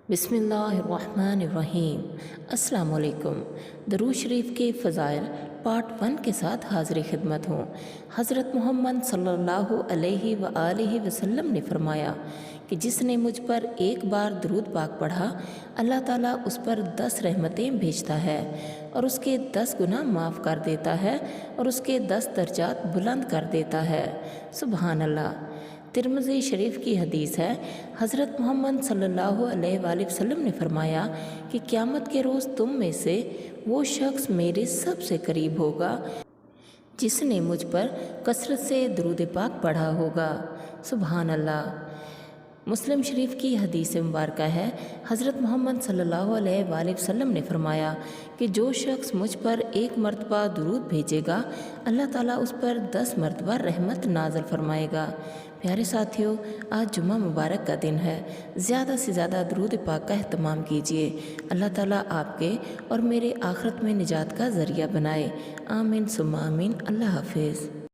بسم اللہ الرحمن الرحیم۔ السلام علیکم۔ درود شریف کے فضائل پارٹ 1 کے ساتھ حاضر خدمت ہوں۔ حضرت محمد صلی اللہ علیہ وآلہ وسلم نے فرمایا کہ جس نے مجھ پر ایک بار درود پاک پڑھا، اللہ تعالیٰ اس پر 10 رحمتیں بھیجتا ہے اور اس کے 10 گناہ معاف کر دیتا ہے اور اس کے 10 درجات بلند کر دیتا ہے۔ سبحان اللہ۔ ترمذی شریف کی حدیث ہے، حضرت محمد صلی اللہ علیہ وآلہ وسلم نے فرمایا کہ قیامت کے روز تم میں سے وہ شخص میرے سب سے قریب ہوگا جس نے مجھ پر کثرت سے درود پاک پڑھا ہوگا۔ سبحان اللہ۔ مسلم شریف کی حدیث مبارکہ ہے، حضرت محمد صلی اللہ علیہ وآلہ وسلم نے فرمایا کہ جو شخص مجھ پر ایک مرتبہ درود بھیجے گا، اللہ تعالیٰ اس پر 10 مرتبہ رحمت نازل فرمائے گا۔ پیارے ساتھیوں، آج جمعہ مبارک کا دن ہے، زیادہ سے زیادہ درود پاک کا اہتمام کیجیے۔ اللہ تعالیٰ آپ کے اور میرے آخرت میں نجات کا ذریعہ بنائے۔ آمین ثم آمین۔ اللہ حافظ۔